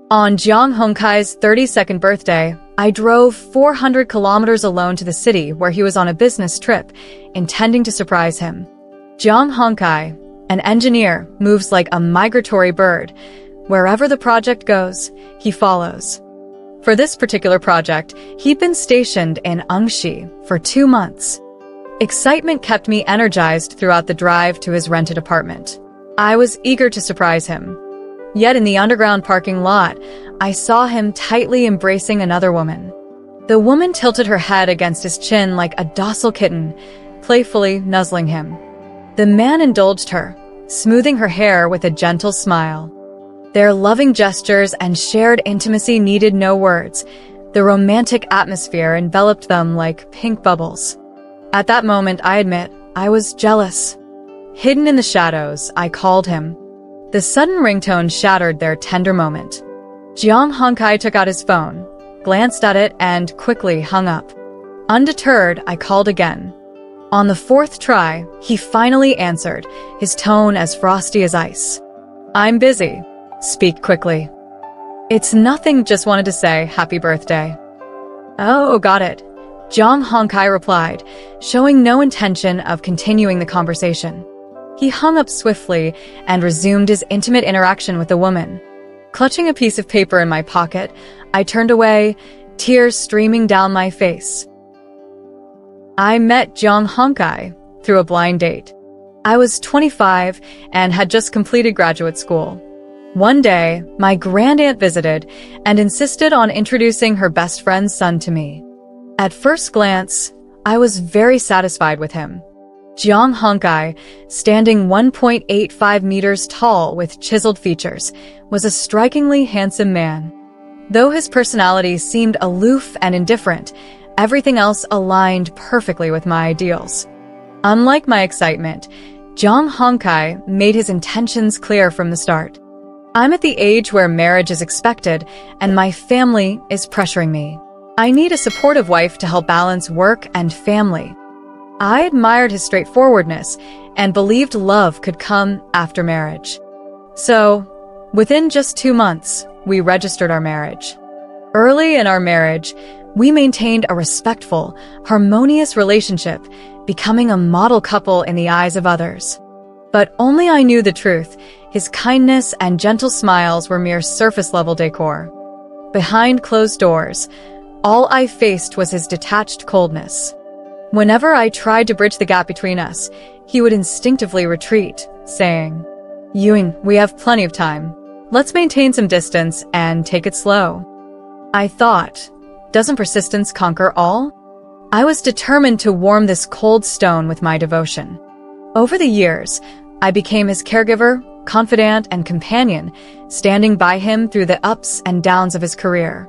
On Jeong Hongkai's 32nd birthday, I drove 400 kilometers alone to the city where he was on a business trip, intending to surprise him. Jeong Hongkai, an engineer, moves like a migratory bird. Wherever the project goes, he follows. For this particular project, he'd been stationed in Ungshi for 2 months. Excitement kept me energized throughout the drive to his rented apartment. I was eager to surprise him. Yet in the underground parking lot, I saw him tightly embracing another woman. The woman tilted her head against his chin like a docile kitten, playfully nuzzling him. The man indulged her, smoothing her hair with a gentle smile. Their loving gestures and shared intimacy needed no words. The romantic atmosphere enveloped them like pink bubbles. At that moment, I admit, I was jealous. Hidden in the shadows, I called him. The sudden ringtone shattered their tender moment. Jeong Hongkai took out his phone, glanced at it, and quickly hung up. Undeterred, I called again. On the 4th try, he finally answered, his tone as frosty as ice. "I'm busy. Speak quickly." "It's nothing, just wanted to say happy birthday." "Oh, got it," Jeong Hongkai replied, showing no intention of continuing the conversation. He hung up swiftly and resumed his intimate interaction with the woman. Clutching a piece of paper in my pocket, I turned away, tears streaming down my face. I met Jeong Hongkai through a blind date. I was 25 and had just completed graduate school. One day, my grandaunt visited and insisted on introducing her best friend's son to me. At first glance, I was very satisfied with him. Jeong Hongkai, standing 1.85 meters tall with chiseled features, was a strikingly handsome man. Though his personality seemed aloof and indifferent, everything else aligned perfectly with my ideals. Unlike my excitement, Jeong Hongkai made his intentions clear from the start. "I'm at the age where marriage is expected, and my family is pressuring me. I need a supportive wife to help balance work and family." I admired his straightforwardness and believed love could come after marriage. So, within just 2 months, we registered our marriage. Early in our marriage, we maintained a respectful, harmonious relationship, becoming a model couple in the eyes of others. But only I knew the truth. His kindness and gentle smiles were mere surface-level decor. Behind closed doors, all I faced was his detached coldness. Whenever I tried to bridge the gap between us, he would instinctively retreat, saying, "Ewing, we have plenty of time. Let's maintain some distance and take it slow." I thought, doesn't persistence conquer all? I was determined to warm this cold stone with my devotion. Over the years, I became his caregiver, confidant, and companion, standing by him through the ups and downs of his career.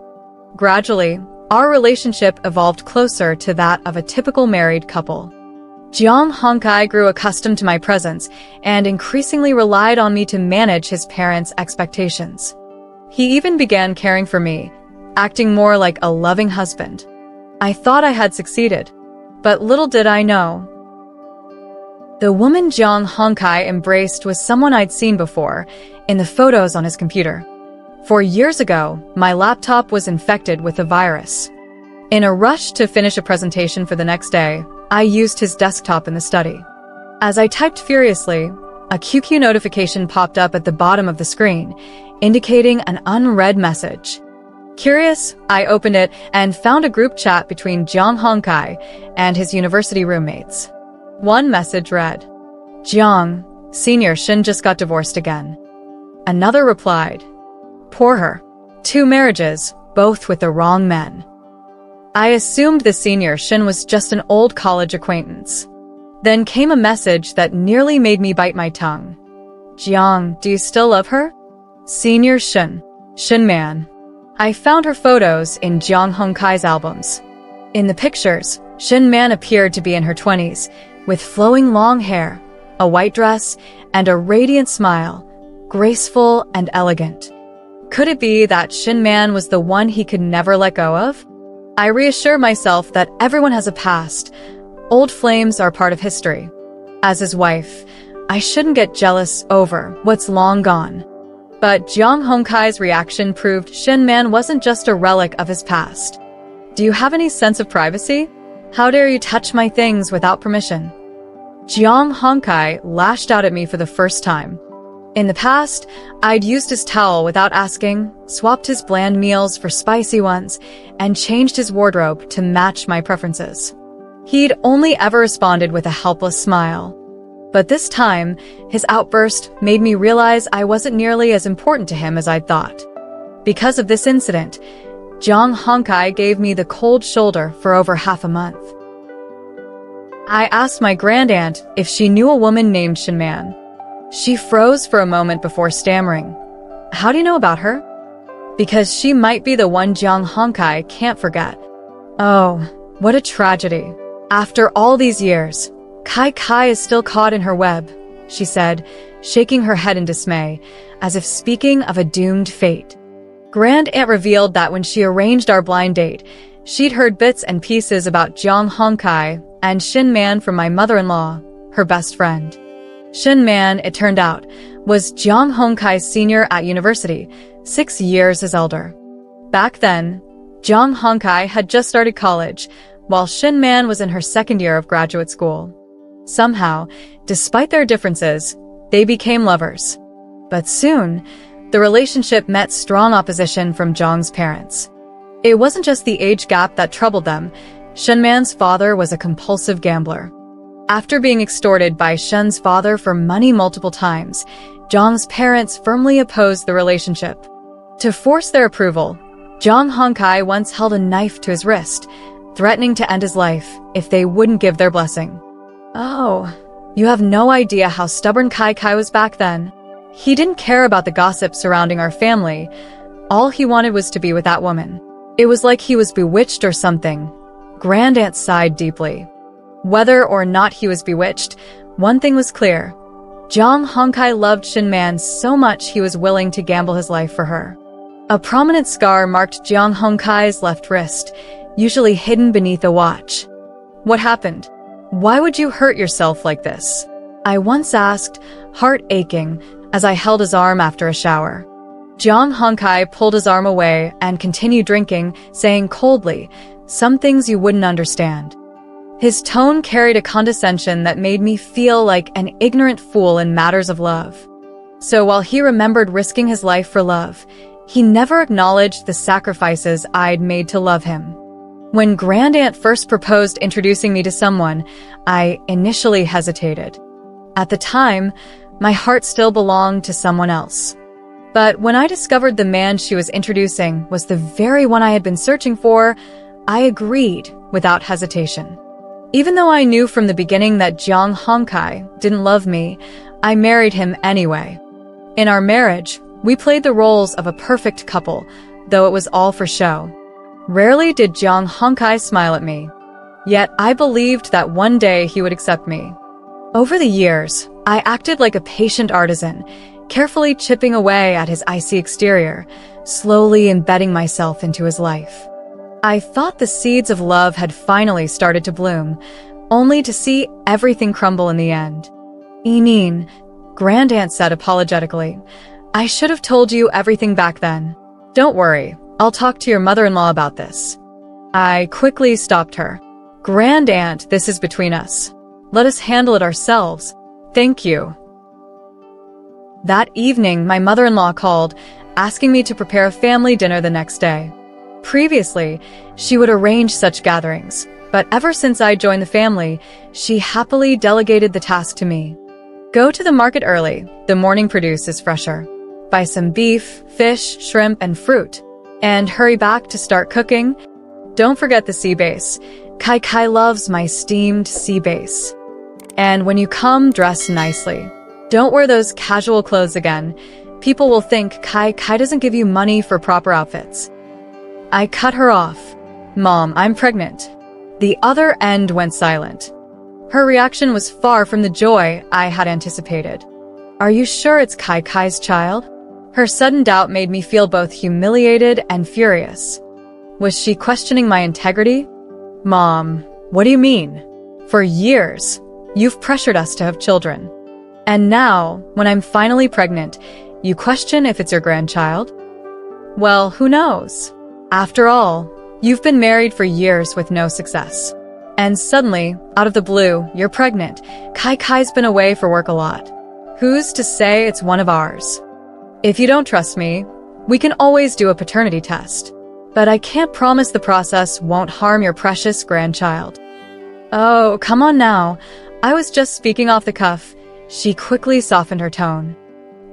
Gradually, our relationship evolved closer to that of a typical married couple. Jeong Hongkai grew accustomed to my presence and increasingly relied on me to manage his parents' expectations. He even began caring for me, acting more like a loving husband. I thought I had succeeded, but little did I know. The woman Jeong Hongkai embraced was someone I'd seen before, in the photos on his computer. 4 years ago, my laptop was infected with a virus. In a rush to finish a presentation for the next day, I used his desktop in the study. As I typed furiously, a QQ notification popped up at the bottom of the screen, indicating an unread message. Curious, I opened it and found a group chat between Jeong Hongkai and his university roommates. One message read, "Jeong, Senior Shin just got divorced again." Another replied, "Poor her. 2 marriages, both with the wrong men." I assumed the Senior Shin was just an old college acquaintance. Then came a message that nearly made me bite my tongue. "Jeong, do you still love her?" Senior Shin. Shin Man. I found her photos in Jeong Hongkai's albums. In the pictures, Shin Man appeared to be in her 20s, with flowing long hair, a white dress, and a radiant smile, graceful and elegant. Could it be that Shin Man was the one he could never let go of? I reassured myself that everyone has a past. Old flames are part of history. As his wife, I shouldn't get jealous over what's long gone. But Jiang Hongkai's reaction proved Shin Man wasn't just a relic of his past. Do you have any sense of privacy? How dare you touch my things without permission? Jiang Hongkai lashed out at me for the first time. In the past, I'd used his towel without asking, swapped his bland meals for spicy ones, and changed his wardrobe to match my preferences. He'd only ever responded with a helpless smile. But this time, his outburst made me realize I wasn't nearly as important to him as I'd thought. Because of this incident, Jiang Hongkai gave me the cold shoulder for over half a month. I asked my grandaunt if she knew a woman named Shin Man. She froze for a moment before stammering. How do you know about her? Because she might be the one Jiang Hongkai can't forget. Oh, what a tragedy. After all these years, Kai is still caught in her web, she said, shaking her head in dismay, as if speaking of a doomed fate. Grandaunt revealed that when she arranged our blind date, she'd heard bits and pieces about Jiang Hongkai and Shin Man from my mother-in-law, her best friend. Shin Man, it turned out, was Jiang Hongkai's senior at university, 6 years his elder. Back then, Jiang Hongkai had just started college, while Shin Man was in her second year of graduate school. Somehow, despite their differences, they became lovers. But soon, the relationship met strong opposition from Jiang's parents. It wasn't just the age gap that troubled them. Shin Man's father was a compulsive gambler. After being extorted by Shen's father for money multiple times, Jiang's parents firmly opposed the relationship. To force their approval, Jiang Hongkai once held a knife to his wrist, threatening to end his life if they wouldn't give their blessing. Oh, you have no idea how stubborn Kai was back then. He didn't care about the gossip surrounding our family. All he wanted was to be with that woman. It was like he was bewitched or something. Grandaunt sighed deeply. Whether or not he was bewitched, one thing was clear. Jiang Hongkai loved Shin Man so much he was willing to gamble his life for her. A prominent scar marked Jiang Hongkai's left wrist, usually hidden beneath a watch. What happened? Why would you hurt yourself like this? I once asked, heart aching, as I held his arm after a shower. Jiang Hongkai pulled his arm away and continued drinking, saying coldly, "Some things you wouldn't understand." His tone carried a condescension that made me feel like an ignorant fool in matters of love. So while he remembered risking his life for love, he never acknowledged the sacrifices I'd made to love him. When Grandaunt first proposed introducing me to someone, I initially hesitated. At the time, my heart still belonged to someone else. But when I discovered the man she was introducing was the very one I had been searching for, I agreed without hesitation. Even though I knew from the beginning that Jiang Hongkai didn't love me, I married him anyway. In our marriage, we played the roles of a perfect couple, though it was all for show. Rarely did Jiang Hongkai smile at me. Yet I believed that one day he would accept me. Over the years, I acted like a patient artisan, carefully chipping away at his icy exterior, slowly embedding myself into his life. I thought the seeds of love had finally started to bloom, only to see everything crumble in the end. "Eneen," Grandaunt said apologetically, "I should have told you everything back then. Don't worry, I'll talk to your mother-in-law about this." I quickly stopped her. "Grandaunt, this is between us. Let us handle it ourselves. Thank you." That evening, my mother-in-law called, asking me to prepare a family dinner the next day. Previously, she would arrange such gatherings, but ever since I joined the family, she happily delegated the task to me. Go to the market early, the morning produce is fresher. Buy some beef, fish, shrimp, and fruit. And hurry back to start cooking. Don't forget the sea bass. Kai loves my steamed sea bass. And when you come, dress nicely. Don't wear those casual clothes again. People will think Kai doesn't give you money for proper outfits. I cut her off. "Mom, I'm pregnant." The other end went silent. Her reaction was far from the joy I had anticipated. "Are you sure it's Kai's child?" Her sudden doubt made me feel both humiliated and furious. Was she questioning my integrity? "Mom, what do you mean? For years, you've pressured us to have children. And now, when I'm finally pregnant, You question if it's your grandchild? Well, who knows? After all, you've been married for years with no success. And suddenly, out of the blue, you're pregnant. Kai's been away for work a lot. Who's to say it's one of ours? If you don't trust me, we can always do a paternity test. But I can't promise the process won't harm your precious grandchild. Oh, come on now. I was just speaking off the cuff. She quickly softened her tone.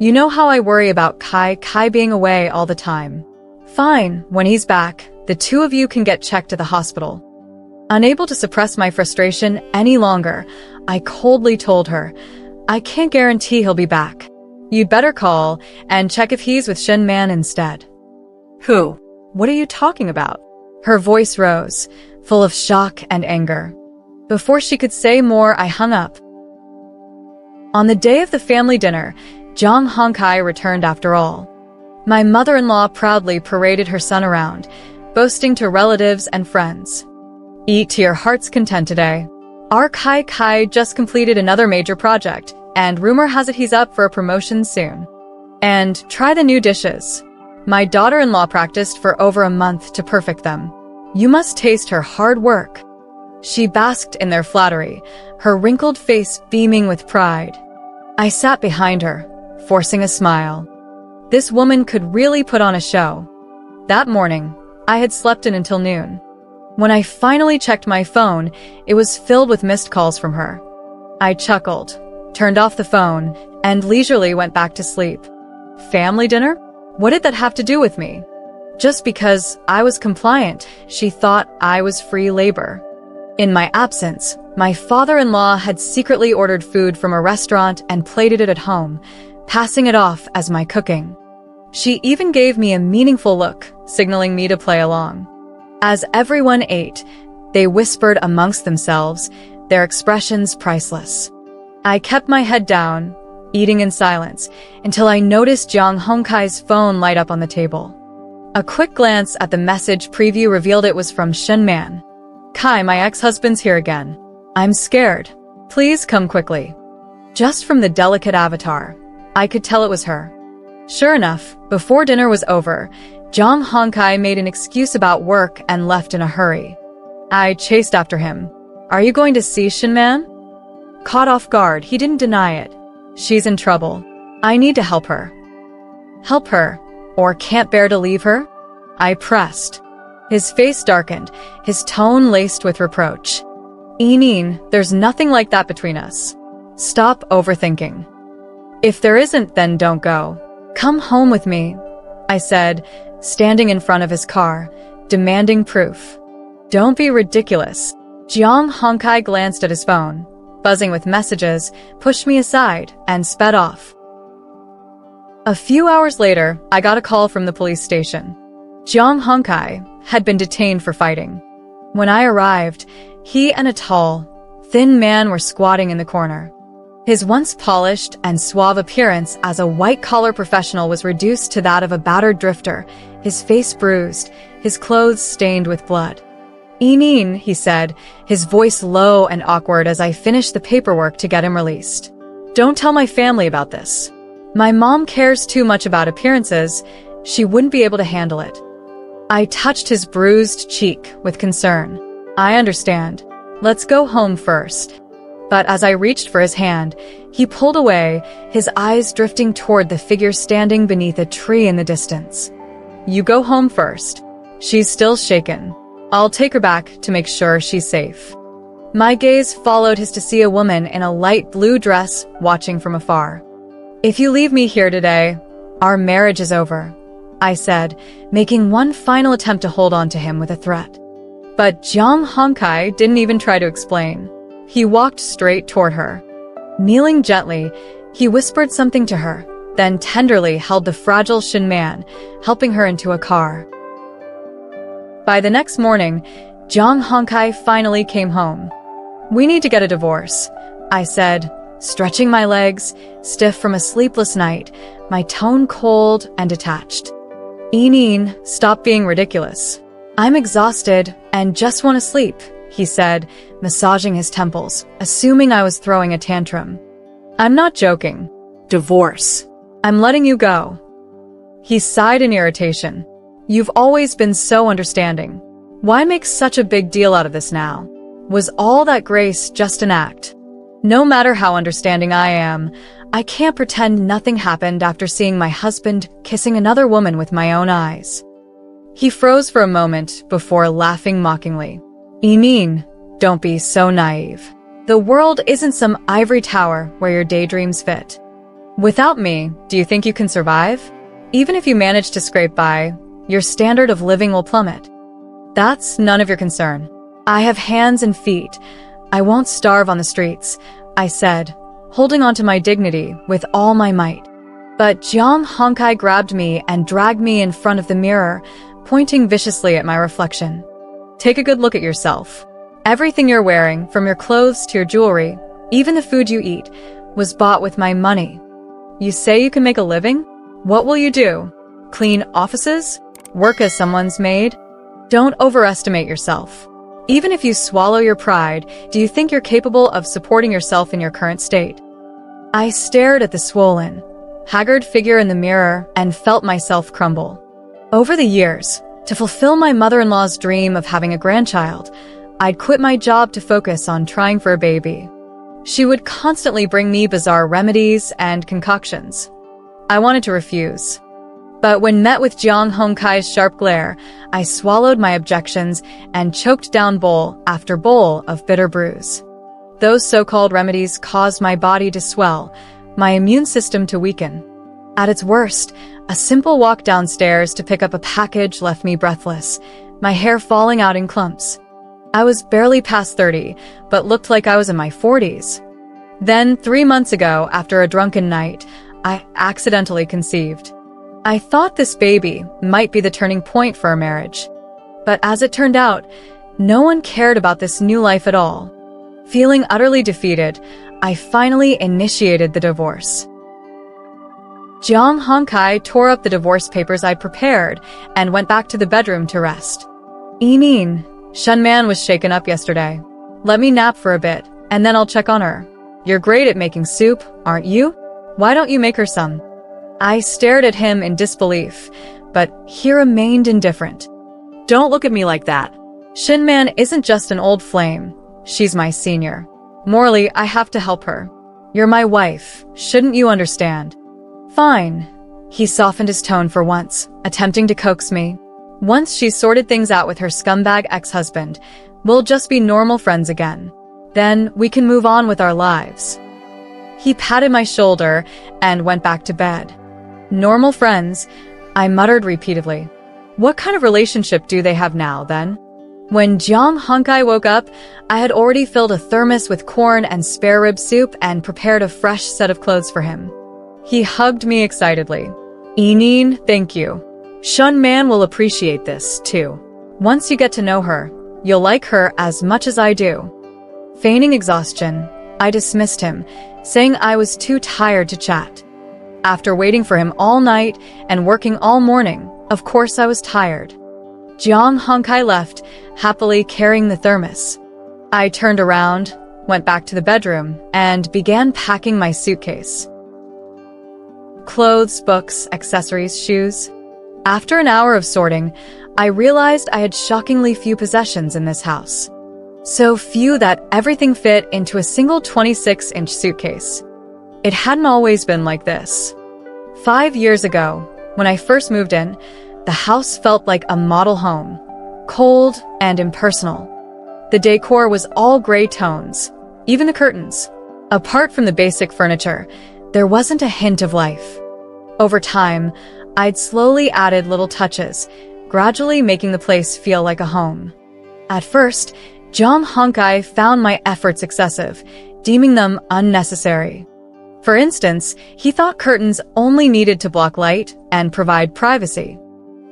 You know how I worry about Kai being away all the time. Fine, when he's back, the two of you can get checked to the hospital. Unable to suppress my frustration any longer, I coldly told her, I can't guarantee he'll be back. You'd better call and check if he's with Shin Man instead. Who? What are you talking about? Her voice rose, full of shock and anger. Before she could say more, I hung up. On the day of the family dinner, Jong Hong-kai returned after all. My mother-in-law proudly paraded her son around, boasting to relatives and friends. Eat to your heart's content today. Our Kai just completed another major project, and rumor has it he's up for a promotion soon. And try the new dishes. My daughter-in-law practiced for over a month to perfect them. You must taste her hard work. She basked in their flattery, her wrinkled face beaming with pride. I sat behind her, forcing a smile. This woman could really put on a show. That morning, I had slept in until noon. When I finally checked my phone, it was filled with missed calls from her. I chuckled, turned off the phone, and leisurely went back to sleep. Family dinner? What did that have to do with me? Just because I was compliant, she thought I was free labor. In my absence, my father-in-law had secretly ordered food from a restaurant and plated it at home, passing it off as my cooking. She even gave me a meaningful look, signaling me to play along. As everyone ate, they whispered amongst themselves, their expressions priceless. I kept my head down, eating in silence, until I noticed Jong Hong-kai's phone light up on the table. A quick glance at the message preview revealed it was from Shin Man. Kai, my ex-husband's here again. I'm scared. Please come quickly. Just from the delicate avatar, I could tell it was her. Sure enough, before dinner was over, Jong Hong-kai made an excuse about work and left in a hurry. I chased after him. Are you going to see Shin Man? Caught off guard, he didn't deny it. She's in trouble. I need to help her. Help her, or can't bear to leave her? I pressed. His face darkened, his tone laced with reproach. Eenin, there's nothing like that between us. Stop overthinking. If there isn't, then don't go. Come home with me, I said, standing in front of his car, demanding proof. Don't be ridiculous. Jong Hong-kai glanced at his phone, buzzing with messages, pushed me aside, and sped off. A few hours later, I got a call from the police station. Jong Hong-kai had been detained for fighting. When I arrived, he and a tall, thin man were squatting in the corner. His once polished and suave appearance as a white-collar professional was reduced to that of a battered drifter, his face bruised, his clothes stained with blood. Eenin, he said, his voice low and awkward as I finished the paperwork to get him released. Don't tell my family about this. My mom cares too much about appearances. She wouldn't be able to handle it. I touched his bruised cheek with concern. I understand. Let's go home first. But as I reached for his hand, he pulled away, his eyes drifting toward the figure standing beneath a tree in the distance. You go home first. She's still shaken. I'll take her back to make sure she's safe. My gaze followed his to see a woman in a light blue dress watching from afar. If you leave me here today, our marriage is over, I said, making one final attempt to hold on to him with a threat. But Jong Hong-kai didn't even try to explain. He walked straight toward her. Kneeling gently, he whispered something to her, then tenderly held the fragile Shin Man, helping her into a car. By the next morning, Jong Hong-kai finally came home. We need to get a divorce, I said, stretching my legs, stiff from a sleepless night, my tone cold and detached. Eenin, stop being ridiculous. I'm exhausted and just want to sleep, he said, massaging his temples, assuming I was throwing a tantrum. I'm not joking. Divorce. I'm letting you go. He sighed in irritation. You've always been so understanding. Why make such a big deal out of this now? Was all that grace just an act? No matter how understanding I am, I can't pretend nothing happened after seeing my husband kissing another woman with my own eyes. He froze for a moment before laughing mockingly. Emin, don't be so naive. The world isn't some ivory tower where your daydreams fit. Without me, do you think you can survive? Even if you manage to scrape by, your standard of living will plummet. That's none of your concern. I have hands and feet. I won't starve on the streets, I said, holding on to my dignity with all my might. But Jiang Honkai grabbed me and dragged me in front of the mirror, pointing viciously at my reflection. Take a good look at yourself. Everything you're wearing, from your clothes to your jewelry, even the food you eat, was bought with my money. You say you can make a living? What will you do? Clean offices? Work as someone's maid? Don't overestimate yourself. Even if you swallow your pride, do you think you're capable of supporting yourself in your current state? I stared at the swollen, haggard figure in the mirror and felt myself crumble. Over the years, to fulfill my mother-in-law's dream of having a grandchild, I'd quit my job to focus on trying for a baby. She would constantly bring me bizarre remedies and concoctions. I wanted to refuse. But when met with Jiang Honkai's sharp glare, I swallowed my objections and choked down bowl after bowl of bitter brews. Those so-called remedies caused my body to swell, my immune system to weaken. At its worst, a simple walk downstairs to pick up a package left me breathless, my hair falling out in clumps. I was barely past 30, but looked like I was in my 40s. Then, 3 months ago, after a drunken night, I accidentally conceived. I thought this baby might be the turning point for our marriage. But as it turned out, no one cared about this new life at all. Feeling utterly defeated, I finally initiated the divorce. Jiang Honkai tore up the divorce papers I'd prepared and went back to the bedroom to rest. Emin, Shunman was shaken up yesterday. Let me nap for a bit, and then I'll check on her. You're great at making soup, aren't you? Why don't you make her some? I stared at him in disbelief, but he remained indifferent. Don't look at me like that. Shinman isn't just an old flame. She's my senior. Morally, I have to help her. You're my wife. Shouldn't you understand? Fine. He softened his tone for once, attempting to coax me. Once she's sorted things out with her scumbag ex-husband, we'll just be normal friends again. Then we can move on with our lives. He patted my shoulder and went back to bed. Normal friends, I muttered repeatedly. What kind of relationship do they have now, then? When Jiang Honkai woke up, I had already filled a thermos with corn and spare rib soup and prepared a fresh set of clothes for him. He hugged me excitedly. Enin, thank you. Shun Man will appreciate this, too. Once you get to know her, you'll like her as much as I do. Feigning exhaustion, I dismissed him, saying I was too tired to chat. After waiting for him all night and working all morning, of course I was tired. Jiang Honkai left, happily carrying the thermos. I turned around, went back to the bedroom, and began packing my suitcase. Clothes, books, accessories, shoes. After an hour of sorting, I realized I had shockingly few possessions in this house. So few that everything fit into a single 26-inch suitcase. It hadn't always been like this. 5 years ago, when I first moved in, the house felt like a model home, cold and impersonal. The decor was all gray tones, even the curtains. Apart from the basic furniture, there wasn't a hint of life. Over time, I'd slowly added little touches, gradually making the place feel like a home. At first, Jiang Honkai found my efforts excessive, deeming them unnecessary. For instance, he thought curtains only needed to block light and provide privacy.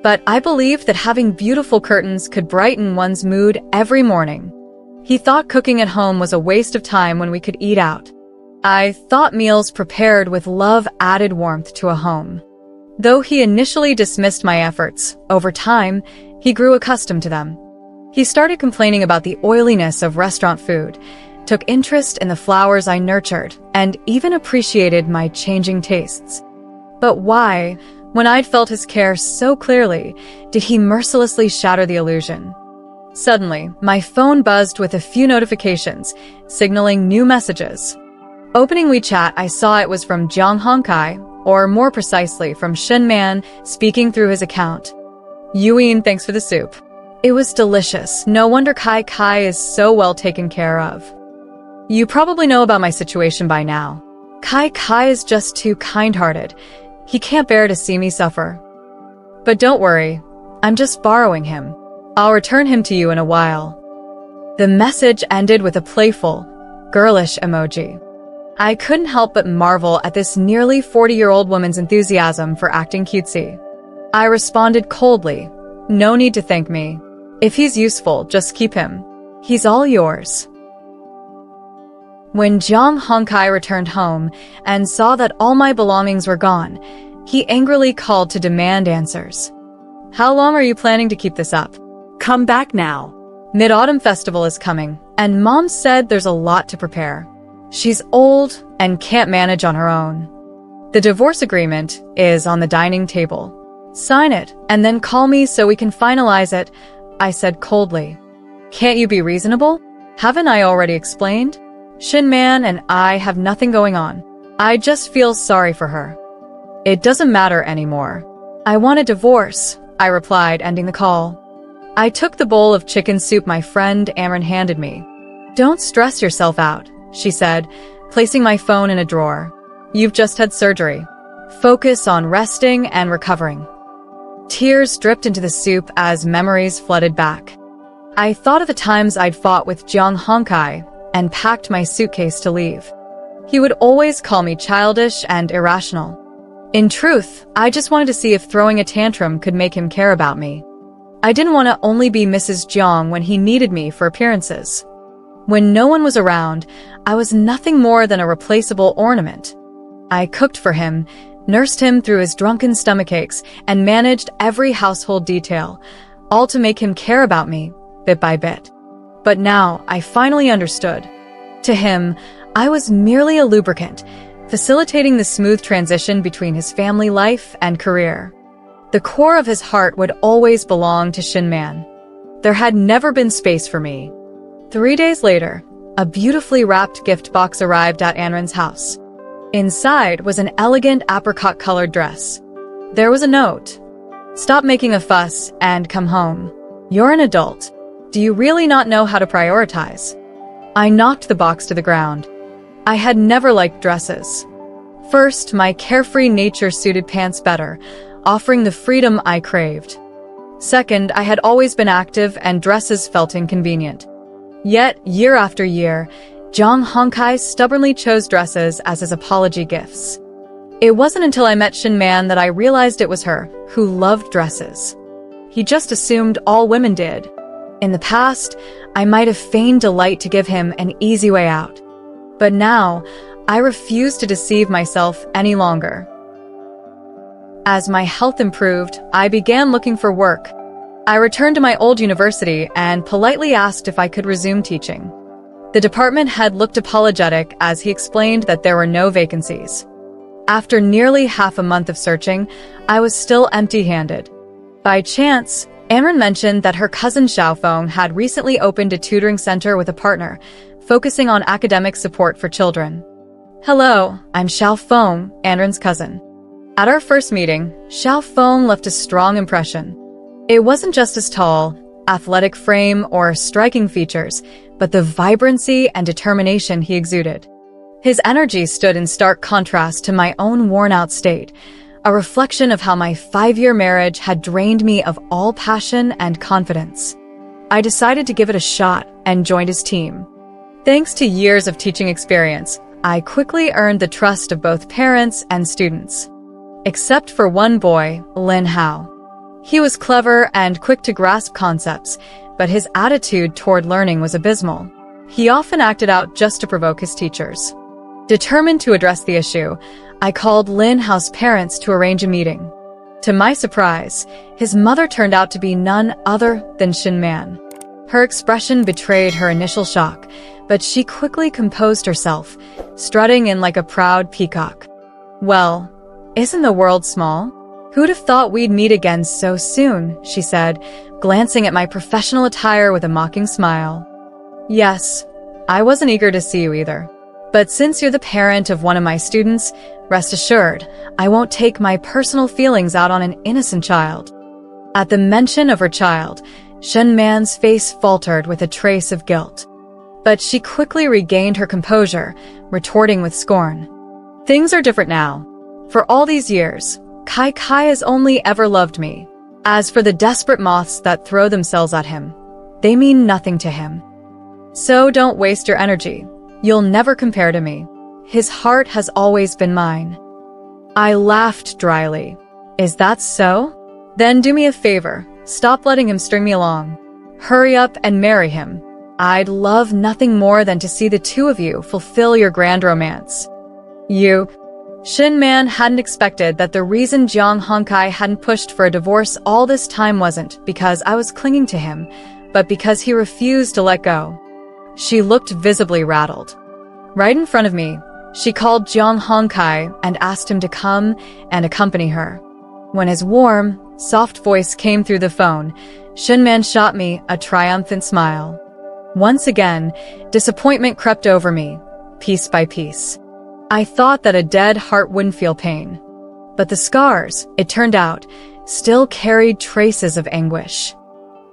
But I believed that having beautiful curtains could brighten one's mood every morning. He thought cooking at home was a waste of time when we could eat out. I thought meals prepared with love added warmth to a home. Though he initially dismissed my efforts, over time, he grew accustomed to them. He started complaining about the oiliness of restaurant food, took interest in the flowers I nurtured, and even appreciated my changing tastes. But why, when I'd felt his care so clearly, did he mercilessly shatter the illusion? Suddenly, my phone buzzed with a few notifications, signaling new messages. Opening WeChat, I saw it was from Jiang Hongkai, or more precisely, from Shin Man, speaking through his account. Yuyin, thanks for the soup. It was delicious. No wonder Kai Kai is so well taken care of. You probably know about my situation by now. Kai Kai is just too kind-hearted. He can't bear to see me suffer. But don't worry, I'm just borrowing him. I'll return him to you in a while. The message ended with a playful, girlish emoji. I couldn't help but marvel at this nearly 40-year-old woman's enthusiasm for acting cutesy. I responded coldly, no need to thank me. If he's useful, just keep him. He's all yours. When Jiang Hongkai returned home and saw that all my belongings were gone, he angrily called to demand answers. How long are you planning to keep this up? Come back now. Mid-Autumn Festival is coming, and Mom said there's a lot to prepare. She's old and can't manage on her own. The divorce agreement is on the dining table. Sign it, and then call me so we can finalize it, I said coldly. Can't you be reasonable? Haven't I already explained? Shin Man and I have nothing going on. I just feel sorry for her. It doesn't matter anymore. I want a divorce, I replied, ending the call. I took the bowl of chicken soup my friend Amron handed me. Don't stress yourself out, she said, placing my phone in a drawer. You've just had surgery. Focus on resting and recovering. Tears dripped into the soup as memories flooded back. I thought of the times I'd fought with Jiang Hongkai and packed my suitcase to leave. He would always call me childish and irrational. In truth, I just wanted to see if throwing a tantrum could make him care about me. I didn't want to only be Mrs. Jiang when he needed me for appearances. When no one was around, I was nothing more than a replaceable ornament. I cooked for him, nursed him through his drunken stomachaches, and managed every household detail, all to make him care about me, bit by bit. But now, I finally understood. To him, I was merely a lubricant, facilitating the smooth transition between his family life and career. The core of his heart would always belong to Shin Man. There had never been space for me. 3 days later, a beautifully wrapped gift box arrived at Anren's house. Inside was an elegant apricot-colored dress. There was a note. Stop making a fuss and come home. You're an adult. Do you really not know how to prioritize? I knocked the box to the ground. I had never liked dresses. First, my carefree nature suited pants better, offering the freedom I craved. Second, I had always been active and dresses felt inconvenient. Yet, year after year, Jiang Hongkai stubbornly chose dresses as his apology gifts. It wasn't until I met Shin Man that I realized it was her who loved dresses. He just assumed all women did. In the past, I might have feigned delight to give him an easy way out. But now, I refuse to deceive myself any longer. As my health improved, I began looking for work. I returned to my old university and politely asked if I could resume teaching. The department head looked apologetic as he explained that there were no vacancies. After nearly half a month of searching, I was still empty-handed. By chance, Amron mentioned that her cousin Xiaofeng had recently opened a tutoring center with a partner, focusing on academic support for children. Hello, I'm Xiaofeng, Amron's cousin. At our first meeting, Xiaofeng left a strong impression. It wasn't just his tall, athletic frame or striking features, but the vibrancy and determination he exuded. His energy stood in stark contrast to my own worn-out state, a reflection of how my 5-year marriage had drained me of all passion and confidence. I decided to give it a shot and joined his team. Thanks to years of teaching experience, I quickly earned the trust of both parents and students. Except for one boy, Lin Hao. He was clever and quick to grasp concepts, but his attitude toward learning was abysmal. He often acted out just to provoke his teachers. Determined to address the issue, I called Lin Hao's parents to arrange a meeting. To my surprise, his mother turned out to be none other than Shin Man. Her expression betrayed her initial shock, but she quickly composed herself, strutting in like a proud peacock. Well, Isn't the world small? Who'd have thought we'd meet again so soon, she said, glancing at my professional attire with a mocking smile. Yes, I wasn't eager to see you either. But since you're the parent of one of my students, rest assured, I won't take my personal feelings out on an innocent child. At the mention of her child, Shen Man's face faltered with a trace of guilt. But she quickly regained her composure, retorting with scorn. Things are different now. For all these years, Kai Kai has only ever loved me. As for the desperate moths that throw themselves at him, they mean nothing to him. So don't waste your energy. You'll never compare to me. His heart has always been mine. I laughed dryly. Is that so? Then do me a favor. Stop letting him string me along. Hurry up and marry him. I'd love nothing more than to see the two of you fulfill your grand romance. Shin Man hadn't expected that the reason Jiang Hongkai hadn't pushed for a divorce all this time wasn't because I was clinging to him, but because he refused to let go. She looked visibly rattled. Right in front of me, she called Jiang Hongkai and asked him to come and accompany her. When his warm, soft voice came through the phone, Shin Man shot me a triumphant smile. Once again, disappointment crept over me, piece by piece. I thought that a dead heart wouldn't feel pain. But the scars, it turned out, still carried traces of anguish.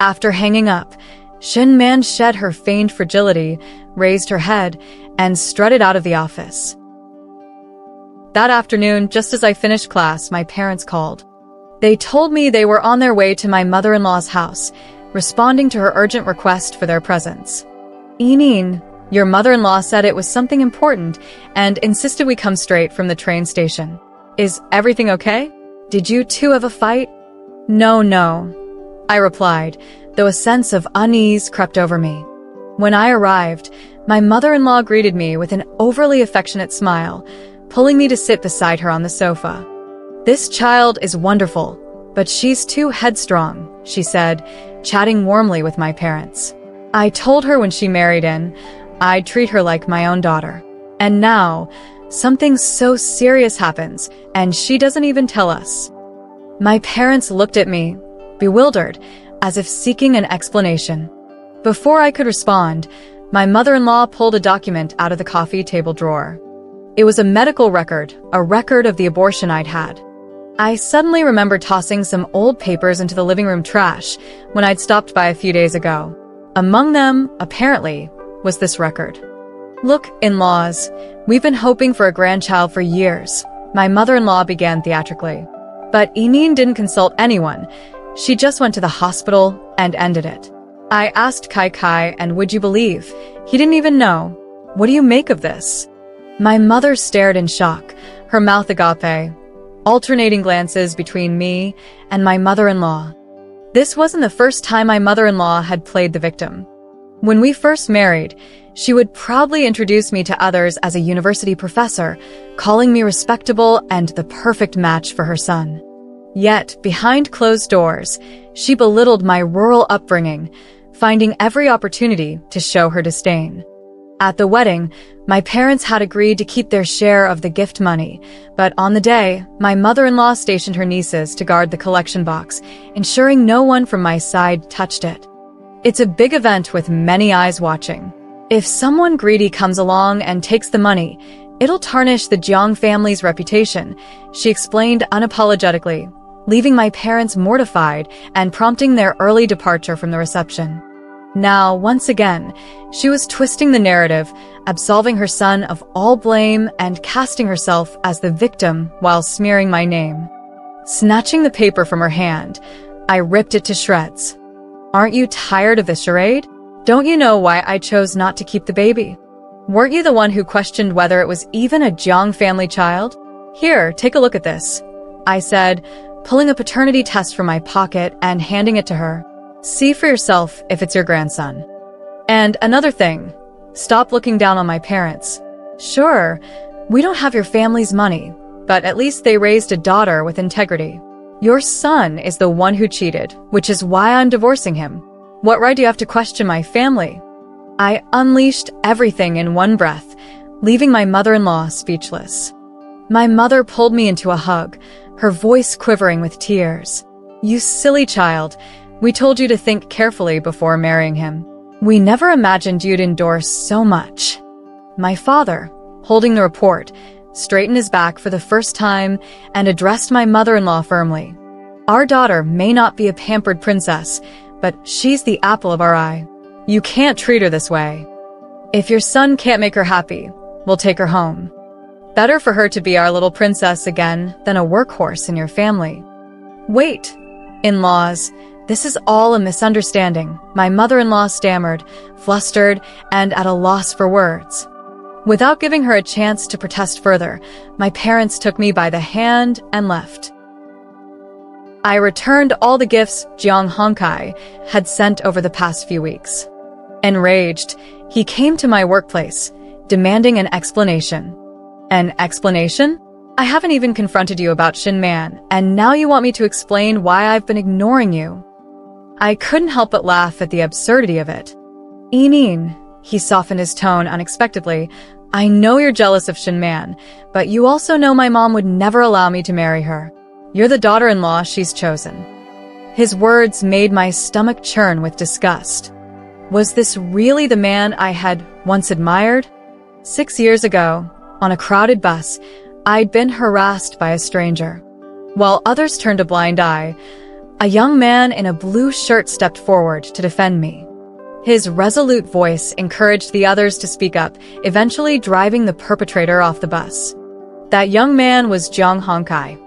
After hanging up, Shin Man shed her feigned fragility, raised her head, and strutted out of the office. That afternoon, just as I finished class, my parents called. They told me they were on their way to my mother-in-law's house, responding to her urgent request for their presence. Enin, your mother-in-law said it was something important and insisted we come straight from the train station. Is everything okay? Did you two have a fight? No, I replied, though a sense of unease crept over me. When I arrived, my mother-in-law greeted me with an overly affectionate smile, pulling me to sit beside her on the sofa. This child is wonderful, but she's too headstrong, she said, chatting warmly with my parents. I told her when she married in, I'd treat her like my own daughter. And now, something so serious happens, and she doesn't even tell us. My parents looked at me, bewildered, as if seeking an explanation. Before I could respond, my mother-in-law pulled a document out of the coffee table drawer. It was a medical record, a record of the abortion I'd had. I suddenly remembered tossing some old papers into the living room trash when I'd stopped by a few days ago. Among them, apparently, was this record. Look, in-laws, we've been hoping for a grandchild for years, my mother-in-law began theatrically. But Enin didn't consult anyone. She just went to the hospital and ended it. I asked Kai Kai, and would you believe, he didn't even know. What do you make of this? My mother stared in shock, her mouth agape, alternating glances between me and my mother-in-law. This wasn't the first time my mother-in-law had played the victim. When we first married, she would proudly introduce me to others as a university professor, calling me respectable and the perfect match for her son. Yet, behind closed doors, she belittled my rural upbringing, finding every opportunity to show her disdain. At the wedding, my parents had agreed to keep their share of the gift money, but on the day, my mother-in-law stationed her nieces to guard the collection box, ensuring no one from my side touched it. It's a big event with many eyes watching. If someone greedy comes along and takes the money, it'll tarnish the Jiang family's reputation, she explained unapologetically, leaving my parents mortified and prompting their early departure from the reception. Now, once again, she was twisting the narrative, absolving her son of all blame and casting herself as the victim while smearing my name. Snatching the paper from her hand, I ripped it to shreds. Aren't you tired of this charade? Don't you know why I chose not to keep the baby? Weren't you the one who questioned whether it was even a Jiang family child? Here, take a look at this, I said, pulling a paternity test from my pocket and handing it to her. See for yourself if it's your grandson. And another thing, stop looking down on my parents. Sure, we don't have your family's money, but at least they raised a daughter with integrity. Your son is the one who cheated, which is why I'm divorcing him. What right do you have to question my family? I unleashed everything in one breath, leaving my mother-in-law speechless. My mother pulled me into a hug, her voice quivering with tears. "You silly child. We told you to think carefully before marrying him. We never imagined you'd endure so much." My father, holding the report, straightened his back for the first time and addressed my mother-in-law firmly. "Our daughter may not be a pampered princess, but she's the apple of our eye. You can't treat her this way. If your son can't make her happy, we'll take her home. Better for her to be our little princess again than a workhorse in your family." "Wait, in-laws, this is all a misunderstanding," my mother-in-law stammered, flustered and at a loss for words. Without giving her a chance to protest further, my parents took me by the hand and left. I returned all the gifts Jiang Hongkai had sent over the past few weeks. Enraged, he came to my workplace, demanding an explanation. "An explanation? I haven't even confronted you about Shin Man, and now you want me to explain why I've been ignoring you?" I couldn't help but laugh at the absurdity of it. "Enin," he softened his tone unexpectedly, "I know you're jealous of Shin Man, but you also know my mom would never allow me to marry her. You're the daughter-in-law she's chosen." His words made my stomach churn with disgust. Was this really the man I had once admired? 6 years ago, on a crowded bus, I'd been harassed by a stranger. While others turned a blind eye, a young man in a blue shirt stepped forward to defend me. His resolute voice encouraged the others to speak up, eventually driving the perpetrator off the bus. That young man was Jiang Hongkai.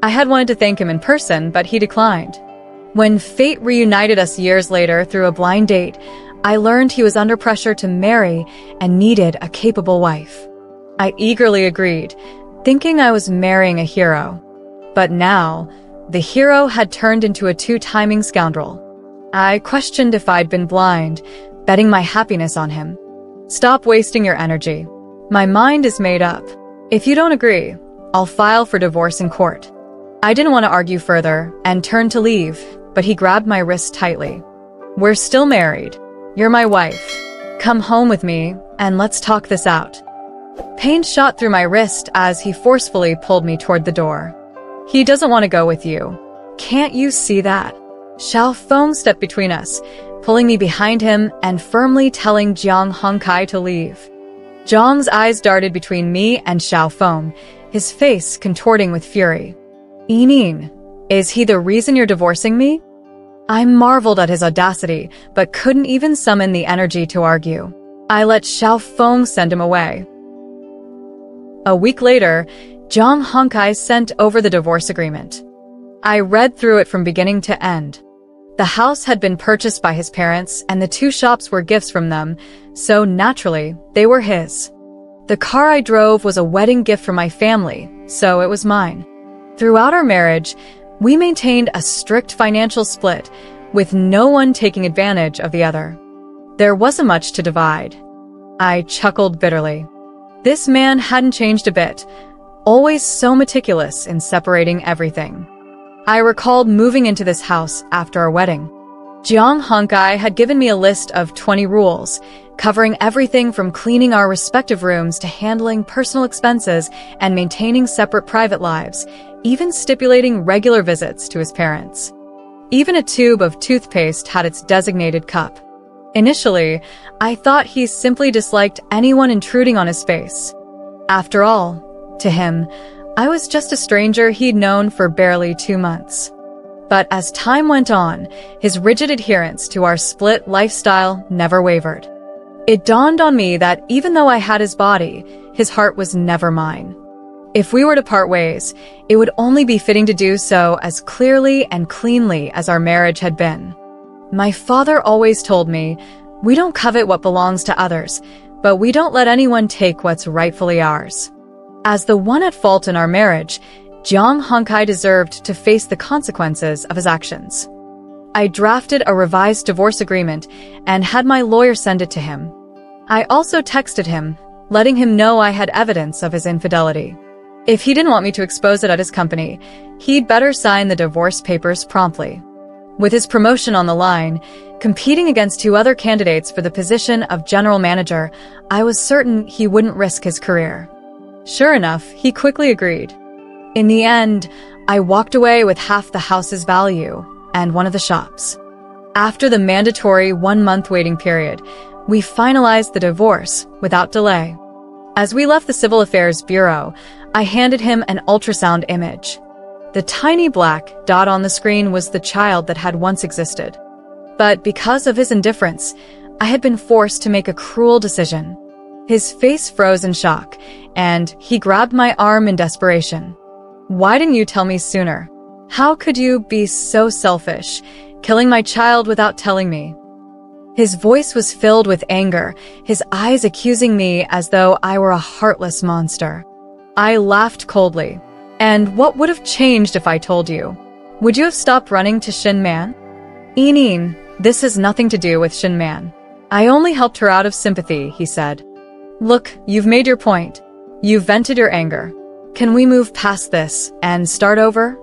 I had wanted to thank him in person, but he declined. When fate reunited us years later through a blind date, I learned he was under pressure to marry and needed a capable wife. I eagerly agreed, thinking I was marrying a hero. But now, the hero had turned into a two-timing scoundrel. I questioned if I'd been blind, betting my happiness on him. "Stop wasting your energy. My mind is made up. If you don't agree, I'll file for divorce in court." I didn't want to argue further and turned to leave, but he grabbed my wrist tightly. "We're still married. You're my wife. Come home with me and let's talk this out." Pain shot through my wrist as he forcefully pulled me toward the door. "He doesn't want to go with you. Can't you see that?" Xiao Feng stepped between us, pulling me behind him and firmly telling Jiang Hongkai to leave. Jiang's eyes darted between me and Xiao Feng, his face contorting with fury. "Enin, is he the reason you're divorcing me?" I marveled at his audacity, but couldn't even summon the energy to argue. I let Xiao Feng send him away. A week later, Jiang Hongkai sent over the divorce agreement. I read through it from beginning to end. The house had been purchased by his parents, and the 2 shops were gifts from them, so naturally, they were his. The car I drove was a wedding gift from my family, so it was mine. Throughout our marriage, we maintained a strict financial split, with no one taking advantage of the other. There wasn't much to divide. I chuckled bitterly. This man hadn't changed a bit, always so meticulous in separating everything. I recalled moving into this house after our wedding. Jiang Hongkai had given me a list of 20 rules, covering everything from cleaning our respective rooms to handling personal expenses and maintaining separate private lives, even stipulating regular visits to his parents. Even a tube of toothpaste had its designated cup. Initially, I thought he simply disliked anyone intruding on his space. After all, to him, I was just a stranger he'd known for barely 2 months. But as time went on, his rigid adherence to our split lifestyle never wavered. It dawned on me that even though I had his body, his heart was never mine. If we were to part ways, it would only be fitting to do so as clearly and cleanly as our marriage had been. My father always told me, "We don't covet what belongs to others, but we don't let anyone take what's rightfully ours." As the one at fault in our marriage, Jiang Hongkai deserved to face the consequences of his actions. I drafted a revised divorce agreement and had my lawyer send it to him. I also texted him, letting him know I had evidence of his infidelity. If he didn't want me to expose it at his company, he'd better sign the divorce papers promptly. With his promotion on the line, competing against 2 other candidates for the position of general manager, I was certain he wouldn't risk his career. Sure enough, he quickly agreed. In the end, I walked away with half the house's value and one of the shops. After the mandatory 1-month waiting period, we finalized the divorce without delay. As we left the Civil Affairs Bureau, I handed him an ultrasound image. The tiny black dot on the screen was the child that had once existed. But because of his indifference, I had been forced to make a cruel decision. His face froze in shock, and he grabbed my arm in desperation. Why didn't you tell me sooner? How could you be so selfish, killing my child without telling me? His voice was filled with anger, his eyes accusing me as though I were a heartless monster. I laughed coldly. And what would have changed if I told you? Would you have stopped running to Shin Man? Eneen, this has nothing to do with Shin Man. I only helped her out of sympathy, he said. Look, you've made your point. You've vented your anger. Can we move past this and start over?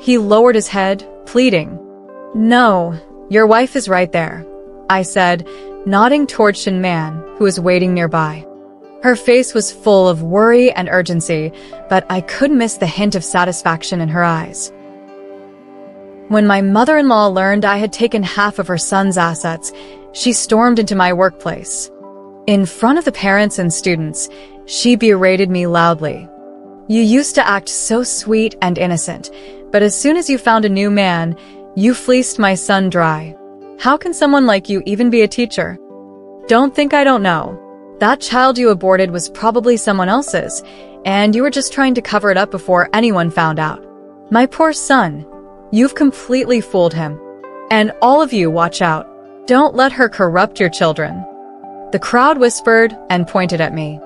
He lowered his head, pleading. No, your wife is right there, I said, nodding toward Shin Man, who was waiting nearby. Her face was full of worry and urgency, but I could miss the hint of satisfaction in her eyes. When my mother-in-law learned I had taken half of her son's assets, she stormed into my workplace. In front of the parents and students, she berated me loudly. You used to act so sweet and innocent, but as soon as you found a new man, you fleeced my son dry. How can someone like you even be a teacher? Don't think I don't know. That child you aborted was probably someone else's, and you were just trying to cover it up before anyone found out. My poor son, you've completely fooled him. And all of you, watch out. Don't let her corrupt your children. The crowd whispered and pointed at me.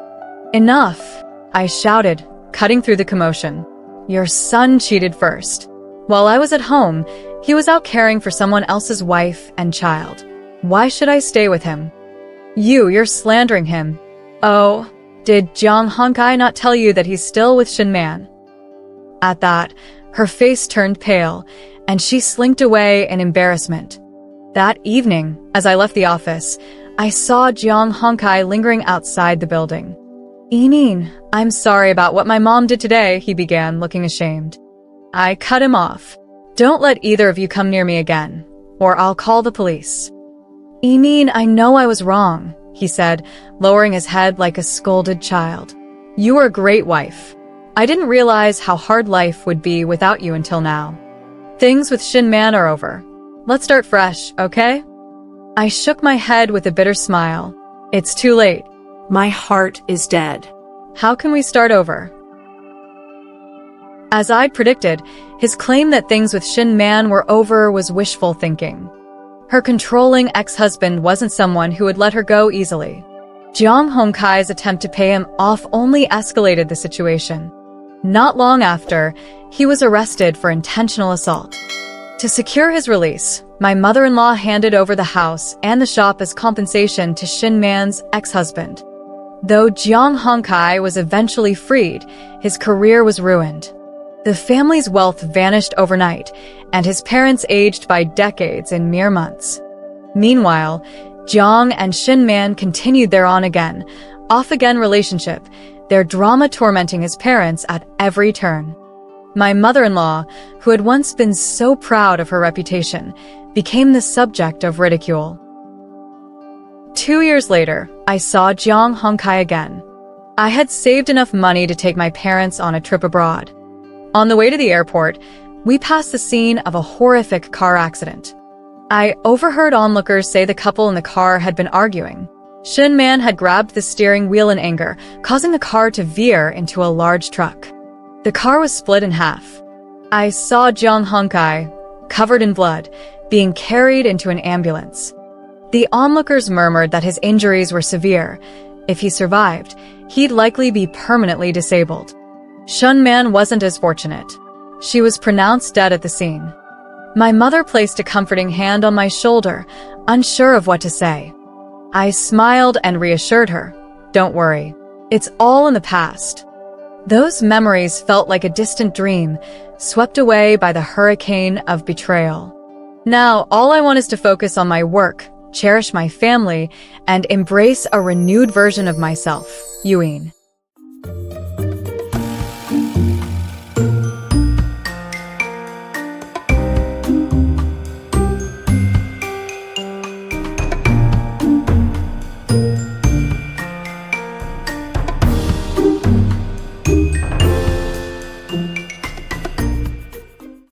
Enough, I shouted, cutting through the commotion. Your son cheated first. While I was at home, he was out caring for someone else's wife and child. Why should I stay with him? You're slandering him. Oh, did Jiang Honkai not tell you that he's still with Shin Man? At that, her face turned pale, and she slinked away in embarrassment. That evening, as I left the office, I saw Jiang Honkai lingering outside the building. Eneen, I'm sorry about what my mom did today, he began, looking ashamed. I cut him off. Don't let either of you come near me again, or I'll call the police. Eneen, I know I was wrong, he said, lowering his head like a scolded child. You were a great wife. I didn't realize how hard life would be without you until now. Things with Shin Man are over. Let's start fresh, okay? I shook my head with a bitter smile. It's too late. My heart is dead. How can we start over? As I'd predicted, his claim that things with Shin Man were over was wishful thinking. Her controlling ex-husband wasn't someone who would let her go easily. Jiang Hongkai's attempt to pay him off only escalated the situation. Not long after, he was arrested for intentional assault. To secure his release, my mother-in-law handed over the house and the shop as compensation to Shin Man's ex-husband. Though Jiang Hongkai was eventually freed, his career was ruined. The family's wealth vanished overnight, and his parents aged by decades in mere months. Meanwhile, Jiang and Shin Man continued their on-again, off-again relationship, their drama tormenting his parents at every turn. My mother-in-law, who had once been so proud of her reputation, became the subject of ridicule. 2 years later, I saw Jiang Hongkai again. I had saved enough money to take my parents on a trip abroad. On the way to the airport, we passed the scene of a horrific car accident. I overheard onlookers say the couple in the car had been arguing. Shin Man had grabbed the steering wheel in anger, causing the car to veer into a large truck. The car was split in half. I saw Jiang Hongkai, covered in blood, being carried into an ambulance. The onlookers murmured that his injuries were severe. If he survived, he'd likely be permanently disabled. Shin Man wasn't as fortunate. She was pronounced dead at the scene. My mother placed a comforting hand on my shoulder, unsure of what to say. I smiled and reassured her, "Don't worry. It's all in the past." Those memories felt like a distant dream, swept away by the hurricane of betrayal. Now, all I want is to focus on my work, cherish my family, and embrace a renewed version of myself, Yuin.